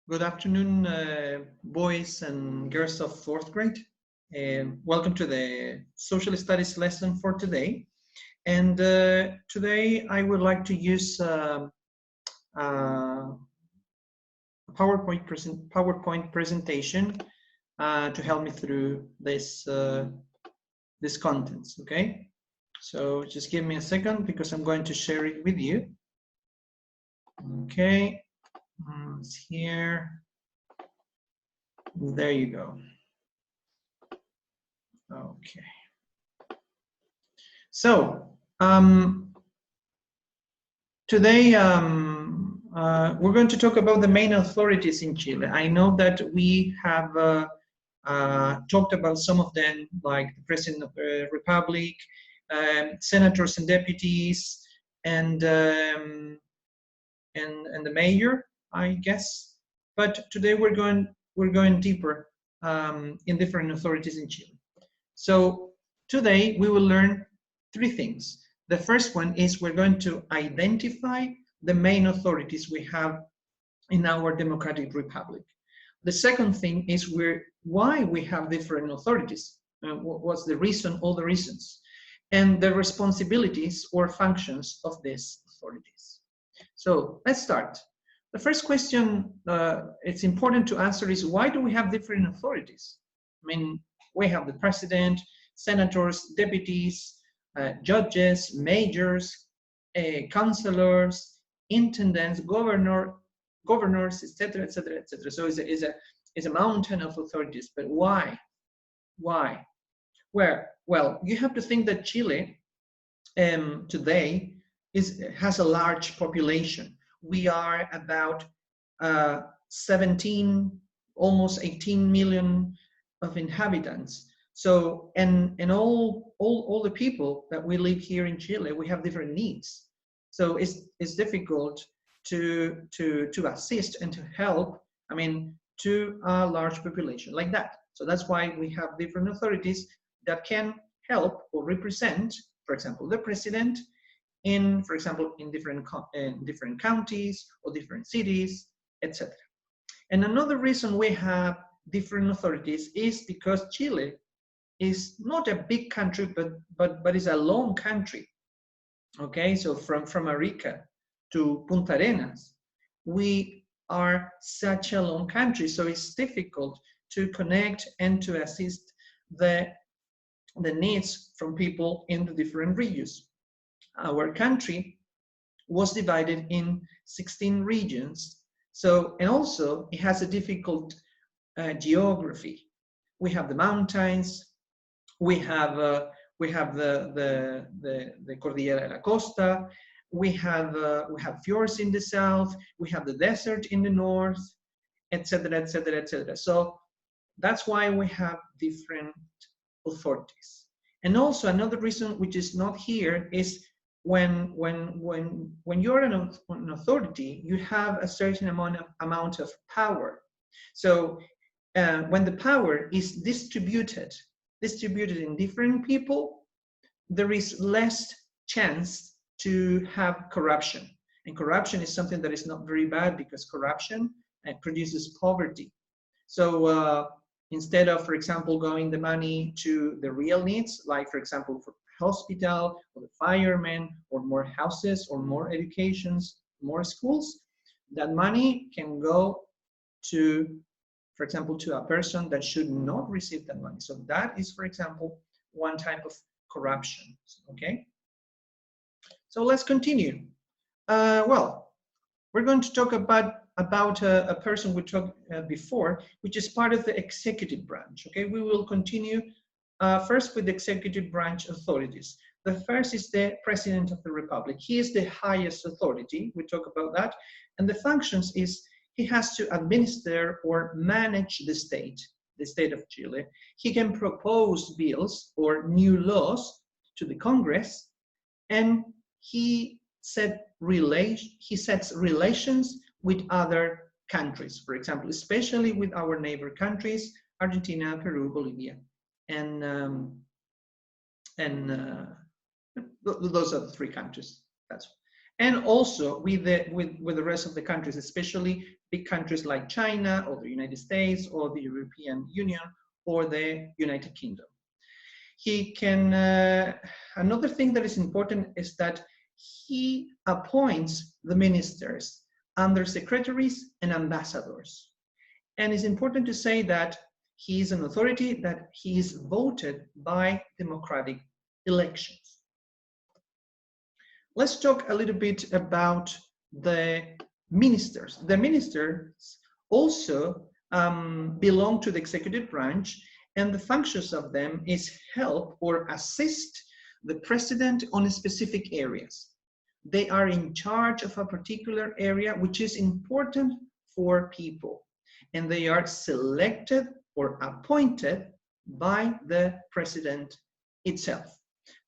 Good afternoon, boys and girls of fourth grade. Welcome to the social studies lesson for today. And today I would like to use a PowerPoint presentation to help me through this contents. Okay, so just give me a second because I'm going to share it with you. Okay, it's here. There you go. Okay. So today we're going to talk about the main authorities in Chile. I know that we have talked about some of them, like the President of the Republic, senators and deputies, and the mayor, I guess. But today we're going deeper in different authorities in Chile. So today we will learn three things. The first one is we're going to identify the main authorities we have in our democratic republic. The second thing is why we have different authorities. What's the reason, all the reasons, and the responsibilities or functions of these authorities. So let's start. The first question it's important to answer is, why do we have different authorities? I mean, we have the president, senators, deputies, judges, mayors, councillors, intendants, governors, etc., etc., etc. So it's a mountain of authorities. But why? Why? Well, you have to think that Chile today has a large population. We are about 17, almost 18 million of inhabitants. So, and all the people that we live here in Chile, we have different needs. So it's difficult to assist and to help, I mean, to a large population like that. So that's why we have different authorities that can help or represent, for example, the president in, for example, in different counties or different cities, etc. And another reason we have different authorities is because Chile is not a big country, but is a long country. Okay, so from Arica to Punta Arenas, we are such a long country, so it's difficult to connect and to assist the needs from people in the different regions. Our country was divided in 16 regions, so, and also it has a difficult geography. We have the mountains, we have the Cordillera de la Costa, we have fjords in the south, we have the desert in the north, etc., etc., etc. So that's why we have different authorities. And also another reason which is not here is when you're an authority, you have a certain amount of power. So when the power is distributed in different people, there is less chance to have corruption. And corruption is something that is not very bad, because corruption produces poverty. So instead of, for example, going the money to the real needs, like, for example, for hospital or the firemen, or more houses or more educations, more schools, that money can go to, for example, to a person that should not receive that money. So that is, for example, one type of corruption. Okay, so let's continue. Well, we're going to talk about a person we talked before, which is part of the executive branch. Okay, we will continue first with the executive branch authorities. The first is the President of the Republic. He is the highest authority. We talk about that. And the functions is he has to administer or manage the state of Chile. He can propose bills or new laws to the Congress, and he sets relations with other countries, for example, especially with our neighbor countries, Argentina, Peru, Bolivia, and those are the three countries. and also with the rest of the countries, especially big countries like China or the United States or the European Union or the United Kingdom. He can, another thing that is important is that he appoints the ministers, undersecretaries, and ambassadors. And it's important to say that he is an authority, that he is voted by democratic elections. Let's talk a little bit about the ministers. The ministers also belong to the executive branch, and the functions of them is help or assist the president on specific areas. They are in charge of a particular area which is important for people, and they are selected or appointed by the president itself.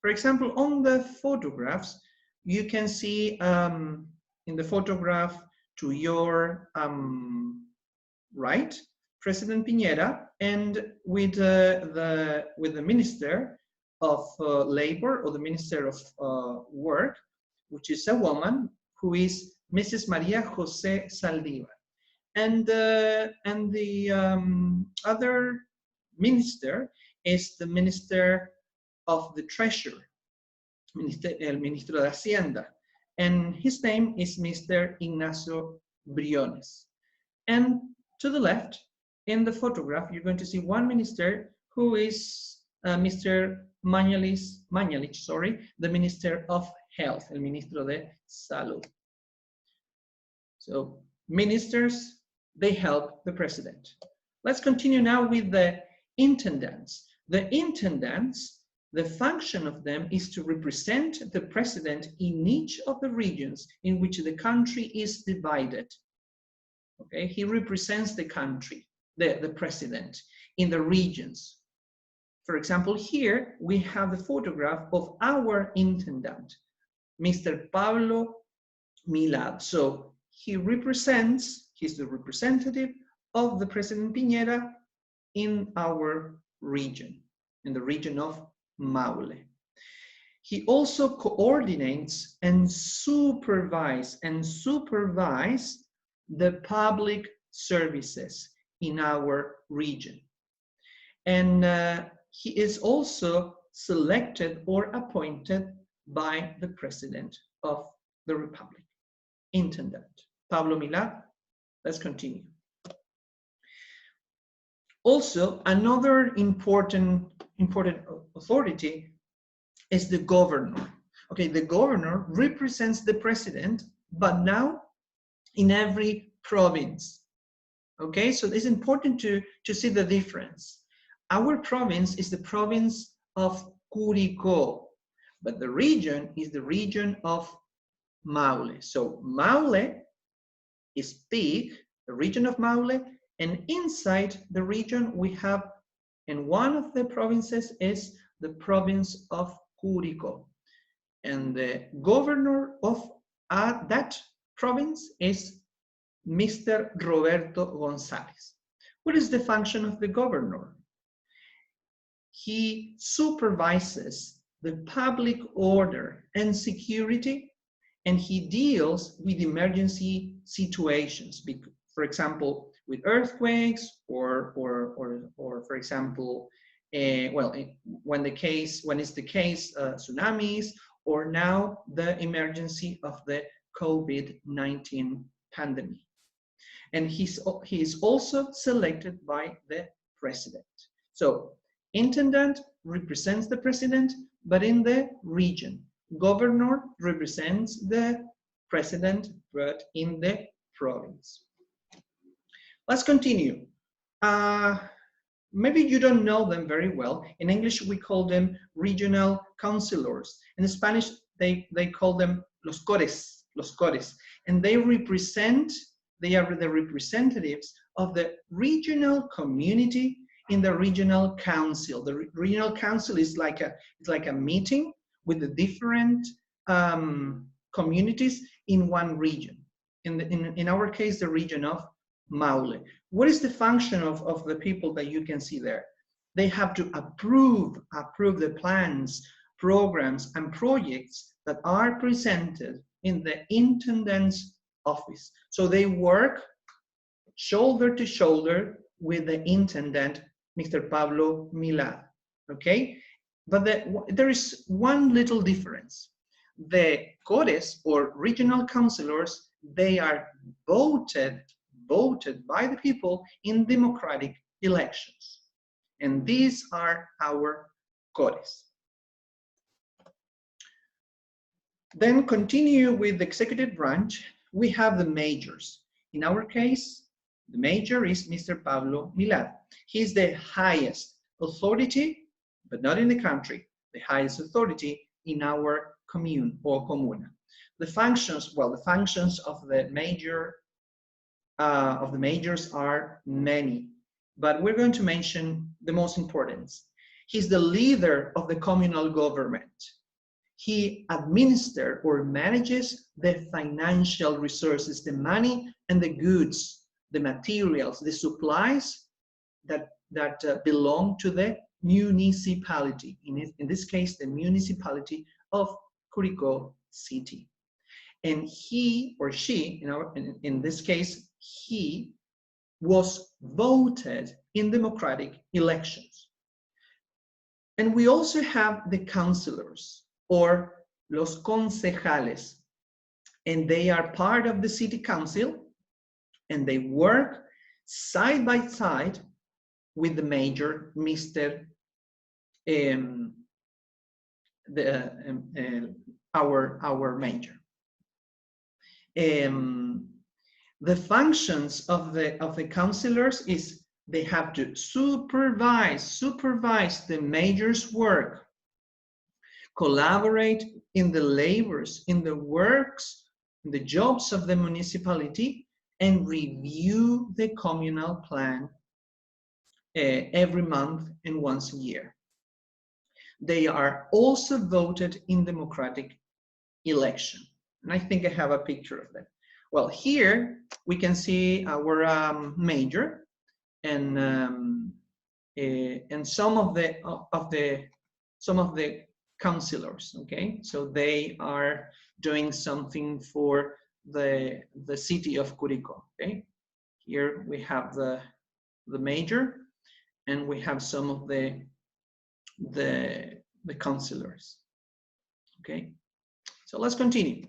For example, on the photographs, you can see in the photograph to your right, President Piñera, and with the Minister of Labor or the Minister of Work, which is a woman who is Mrs. María José Saldívar. And the other minister is the Minister of the Treasury, el Ministro de Hacienda, and his name is Mr. Ignacio Briones. And to the left, in the photograph, you're going to see one minister who is Mr. Mañalich, sorry, the Minister of Health, el Ministro de Salud. So ministers, they help the president. Let's continue now with the intendants. The intendants, the function of them is to represent the president in each of the regions in which the country is divided. Okay, he represents the country, the president, in the regions. For example, here we have the photograph of our intendant, Mr. Pablo Milad. So he represents, he's the representative of the President Piñera in our region, in the region of Maule. He also coordinates and supervises the public services in our region. And he is also selected or appointed by the President of the Republic, Intendant Pablo Milad. Let's continue. Also, another important authority is the governor. Okay, the governor represents the president, but now in every province. Okay, so it's important to see the difference. Our province is the province of Curicó, but the region is the region of Maule. So Maule is big, the region of Maule, and inside the region we have, and one of the provinces is the province of Curicó. And the governor of that province is Mr. Roberto González. What is the function of the governor? He supervises the public order and security, and he deals with emergency situations. For example, with earthquakes, or for example, when it's the case, tsunamis, or now the emergency of the COVID-19 pandemic. And he is also selected by the president. So, intendant represents the president, but in the region. Governor represents the president, but in the province. Let's continue. Maybe you don't know them very well. In English, we call them regional councilors. In Spanish, they call them los cores. And they are the representatives of the regional community in the regional council. The regional council is like a meeting with the different communities in one region. In our case, the region of Maule. What is the function of the people that you can see there? They have to approve the plans, programs, and projects that are presented in the intendant's office. So they work shoulder to shoulder with the intendant, Mr. Pablo Milad, okay? But there is one little difference. The CODES, or regional councillors, they are voted by the people in democratic elections. And these are our CODES. Then continue with the executive branch. We have the majors. In our case, the major is Mr. Pablo Milad. He is the highest authority, but not in the country, the highest authority in our commune or comuna. The functions, well, the functions of the major of the majors are many, but we're going to mention the most important. He's the leader of the communal government. He administers or manages the financial resources, the money and the goods, the materials, the supplies that belong to the municipality. In this case, the municipality of Curicó City. And he or she, in this case, he was voted in democratic elections. And we also have the councillors, or los concejales, and they are part of the city council, and they work side by side with the major, Mr. Our major. The functions of the councillors is they have to supervise the major's work, collaborate in the labors, in the works, in the jobs of the municipality, and review the communal plan every month and once a year. They are also voted in democratic election. And I think I have a picture of that. Well, here we can see our major and some of the councillors. Okay, so they are doing something for the city of Curicó. Okay, here we have the major, and we have some of the councillors. Okay, so let's continue.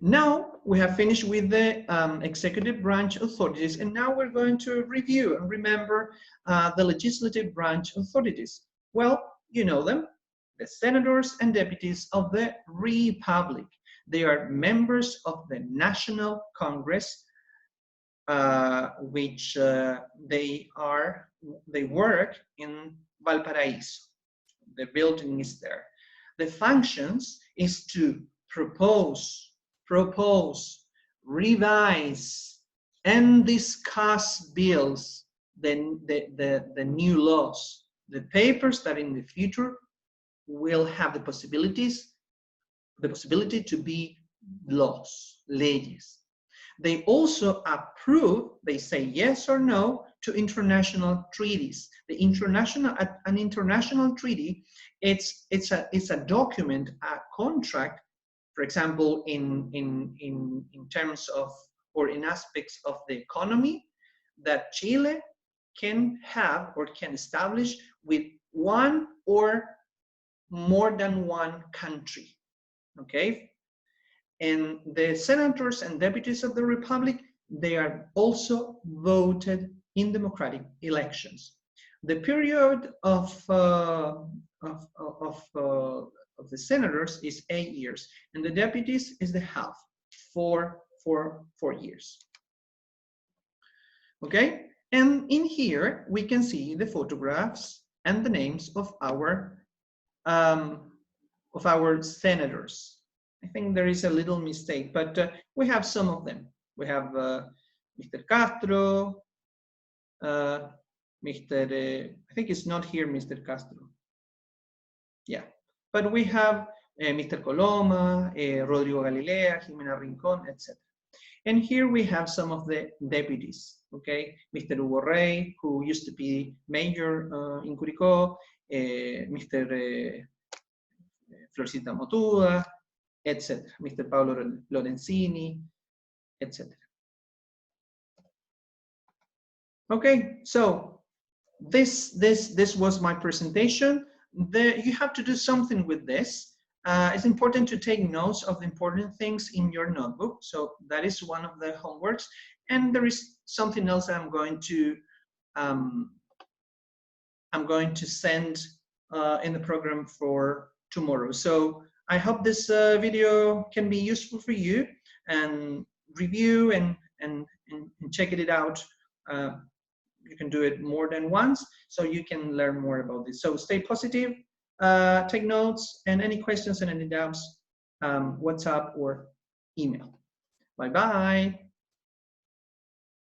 Now we have finished with the executive branch authorities, and now we're going to review and remember the legislative branch authorities. Well, you know them, the senators and deputies of the Republic. They are members of the National Congress, which they work in Valparaíso. The building is there. The functions is to propose, revise, and discuss bills, the new laws, the papers that in the future will have the possibility to be laws, leyes. They also approve, they say yes or no to international treaties. An international treaty, it's a document, a contract, for example, in terms of, or in aspects of the economy, that Chile can have or can establish with one or more than one country. Okay? And the senators and deputies of the Republic, they are also voted in democratic elections. The period of the senators is 8 years, and the deputies is the half, 4 years. Okay, and in here we can see the photographs and the names of our senators. I think there is a little mistake, but we have some of them. We have Mr. Castro, I think it's not here, Mr. Castro. Yeah, but we have Mr. Coloma, Rodrigo Galilea, Jimena Rincon, etc. And here we have some of the deputies, okay? Mr. Hugo Rey, who used to be mayor in Curicó, Mr. Florcita Motuda, etc. Mr. Paolo Lorenzini, etc. Okay, so this was my presentation. You have to do something with this. It's important to take notes of the important things in your notebook. So that is one of the homeworks. And there is something else I'm going to send in the program for tomorrow. So I hope this video can be useful for you, and review and check it out. You can do it more than once, so you can learn more about this. So stay positive, take notes, and any questions and any doubts, WhatsApp or email. Bye-bye.